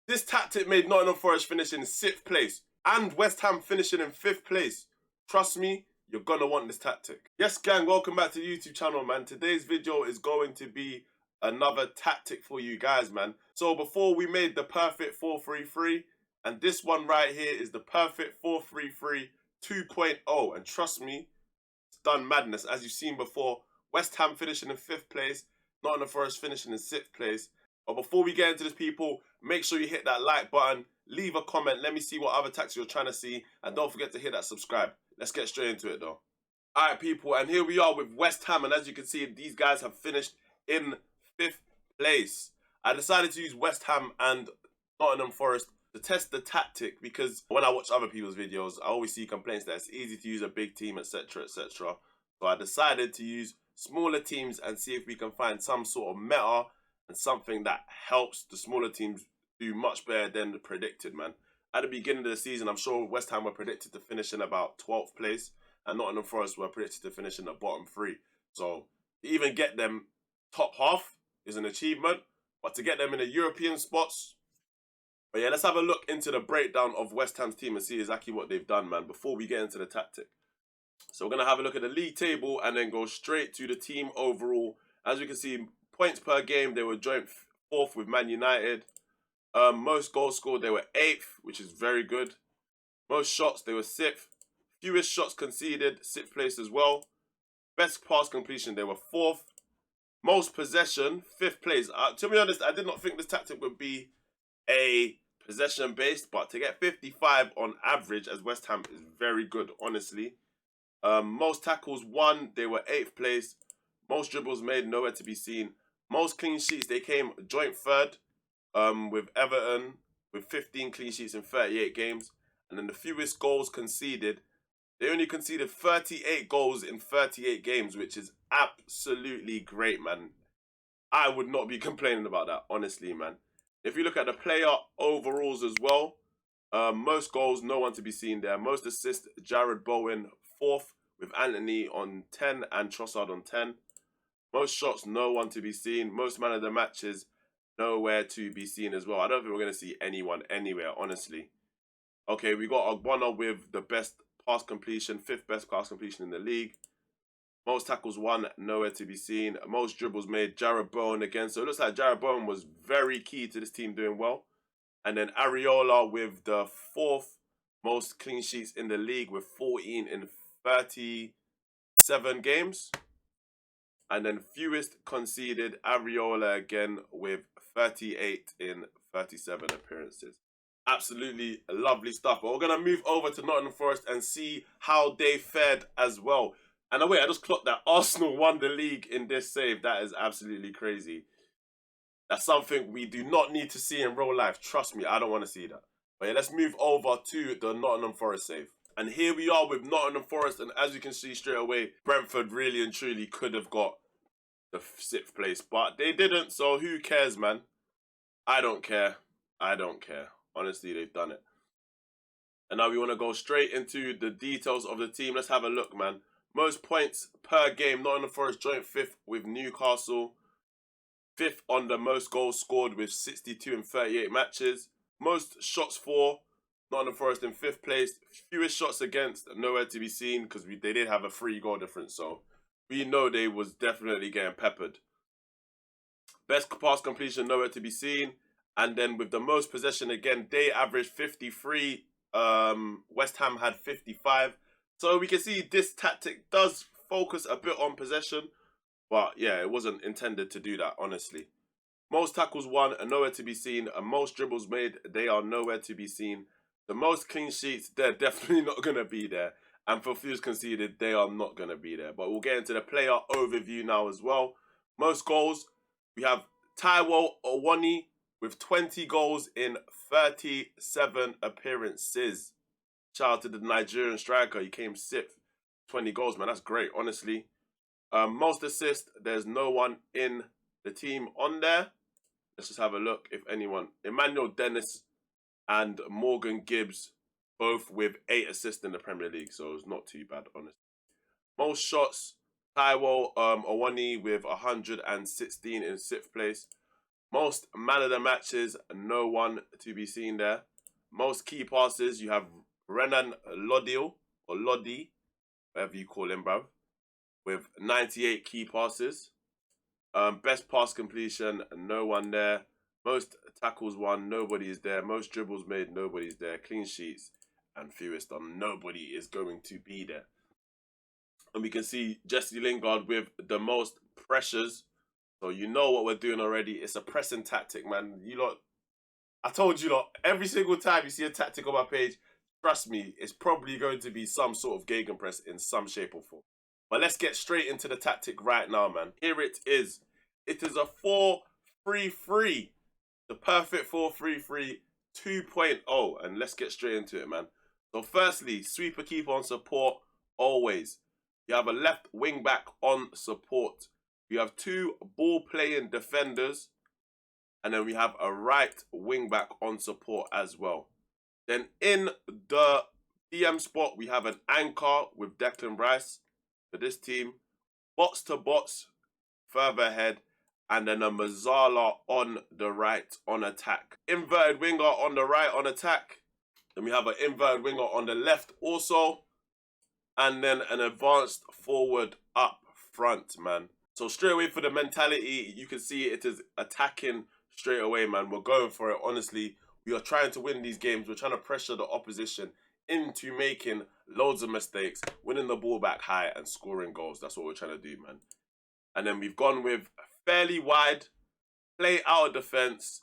This tactic made Nottingham Forest finish in 6th place and West Ham finishing in 5th place. Trust me, you're gonna want this tactic. Yes, gang, welcome back to the YouTube channel, man. Today's video is going to be another tactic for you guys, man. So before we made the perfect 4-3-3, and this one right here is the perfect 4-3-3 2.0. And trust me, it's done madness. As you've seen before, West Ham finishing in 5th place, Nottingham Forest finishing in 6th place. But before we get into this, people, make sure you hit that like button, leave a comment, let me see what other tactics you're trying to see, and don't forget to hit that subscribe. Let's get straight into it though. Alright people, and here we are with West Ham, and as you can see, these guys have finished in 5th place. I decided to use West Ham and Nottingham Forest to test the tactic, because when I watch other people's videos, I always see complaints that it's easy to use a big team, etc, etc. So I decided to use smaller teams and see if we can find some sort of meta and something that helps the smaller teams do much better than predicted, man. At the beginning of the season, I'm sure West Ham were predicted to finish in about 12th place, and Nottingham Forest were predicted to finish in the bottom 3. So to even get them top half is an achievement, but to get them in the European spots. But yeah, let's have a look into the breakdown of West Ham's team and see exactly what they've done, man, before we get into the tactic. So we're going to have a look at the league table and then go straight to the team overall. As you can see, points per game, they were joint 4th with Man United. Most goals scored, they were 8th, which is very good. Most shots, they were 6th. Fewest shots conceded, 6th place as well. Best pass completion, they were 4th. Most possession, 5th place. To be honest, I did not think this tactic would be a possession based, but to get 55 on average as West Ham is very good, honestly. Most tackles won, they were 8th place. Most dribbles made, nowhere to be seen. Most clean sheets, they came joint 3rd with Everton with 15 clean sheets in 38 games. And then the fewest goals conceded, they only conceded 38 goals in 38 games, which is absolutely great, man. I would not be complaining about that, honestly, man. If you look at the player overalls as well, most goals, no one to be seen there. Most assists, Jared Bowen 4th with Anthony on 10 and Trossard on 10. Most shots, no one to be seen. Most man of the matches, nowhere to be seen as well. I don't think we're going to see anyone anywhere, honestly. Okay, we got Ogbonna with the best pass completion, 5th best pass completion in the league. Most tackles won, nowhere to be seen. Most dribbles made, Jared Bowen again. So it looks like Jared Bowen was very key to this team doing well. And then Areola with the 4th most clean sheets in the league with 14 in 37 games. And then fewest conceded, Areola again with 38 in 37 appearances. Absolutely lovely stuff. But we're going to move over to Nottingham Forest and see how they fared as well. And wait, I just clocked that Arsenal won the league in this save. That is absolutely crazy. That's something we do not need to see in real life. Trust me, I don't want to see that. But yeah, let's move over to the Nottingham Forest save. And here we are with Nottingham Forest. And as you can see straight away, Brentford really and truly could have got the 6th place. But they didn't, so who cares, man? I don't care. I don't care. Honestly, they've done it. And now we want to go straight into the details of the team. Let's have a look, man. Most points per game, Nottingham Forest joint 5th with Newcastle. 5th on the most goals scored with 62 in 38 matches. Most shots for, Nottingham Forest in 5th place. Fewest shots against, nowhere to be seen because they did have a 3-goal difference. So we know they was definitely getting peppered. Best pass completion, nowhere to be seen. And then with the most possession, again, they averaged 53. West Ham had 55. So we can see this tactic does focus a bit on possession. But yeah, it wasn't intended to do that, honestly. Most tackles won are nowhere to be seen. And most dribbles made, they are nowhere to be seen. The most clean sheets, they're definitely not going to be there. And for fewest conceded, they are not going to be there. But we'll get into the player overview now as well. Most goals, we have Taiwo Owoni with 20 goals in 37 appearances. Shout out to the Nigerian striker. He came 6th. 20 goals, man. That's great, honestly. Most assists, there's no one in the team on there. Let's just have a look if anyone. Emmanuel Dennis and Morgan Gibbs, both with 8 assists in the Premier League. So it's not too bad, honestly. Most shots, Taiwo Owoni with 116 in 6th place. Most man of the matches, no one to be seen there. Most key passes, you have Renan Lodil, or Lodi, whatever you call him, bruv, with 98 key passes. Best pass completion, no one there. Most tackles won, nobody is there. Most dribbles made, nobody's there. Clean sheets and fewest done, nobody is going to be there. And we can see Jesse Lingard with the most pressures. So you know what we're doing already. It's a pressing tactic, man. You lot, I told you lot, every single time you see a tactic on my page, trust me, it's probably going to be some sort of gegenpress in some shape or form. But let's get straight into the tactic right now, man. Here it is. It is a 4-3-3. The perfect 4-3-3 2.0. And let's get straight into it, man. So firstly, sweeper keeper on support, always. You have a left wing back on support. You have 2 ball-playing defenders. And then we have a right wing back on support as well. Then in the DM spot, we have an anchor with Declan Rice for this team. Box to box, further ahead. And then a Mazzala on the right on attack. Inverted winger on the right on attack. Then we have an inverted winger on the left also. And then an advanced forward up front, man. So straight away for the mentality, you can see it is attacking straight away, man. We're going for it, honestly. We are trying to win these games. We're trying to pressure the opposition into making loads of mistakes, winning the ball back high and scoring goals. That's what we're trying to do, man. And then we've gone with fairly wide, play out of defense,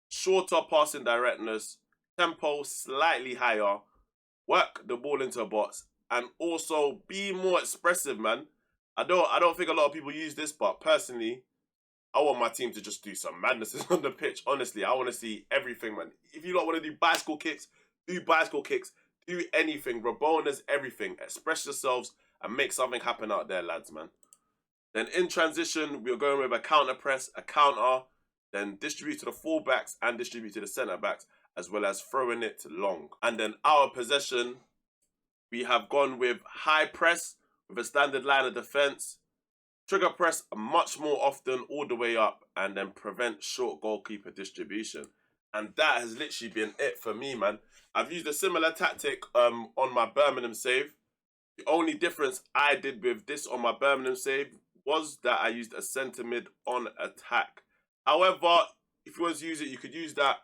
shorter passing directness, tempo slightly higher, work the ball into a box, and also be more expressive, man. I don't think a lot of people use this, but personally, I want my team to just do some madnesses on the pitch. Honestly, I want to see everything, man. If you don't want to do bicycle kicks, do bicycle kicks. Do anything. Rabonas, everything. Express yourselves and make something happen out there, lads, man. Then in transition, we're going with a counter press, a counter, then distribute to the fullbacks and distribute to the centre-backs, as well as throwing it long. And then our possession, we have gone with high press with a standard line of defence, trigger press much more often all the way up, and then prevent short goalkeeper distribution. And that has literally been it for me, man. I've used a similar tactic on my Birmingham save. The only difference I did with this on my Birmingham save was that I used a centre mid on attack. However, if you want to use it, you could use that.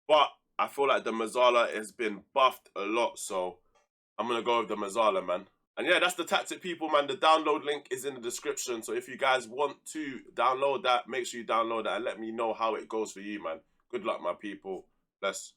But I feel like the Mazzala has been buffed a lot, so I'm going to go with the Mazzala, man. And yeah, that's the tactic, people, man. The download link is in the description. So if you guys want to download that, make sure you download that and let me know how it goes for you, man. Good luck, my people. Bless.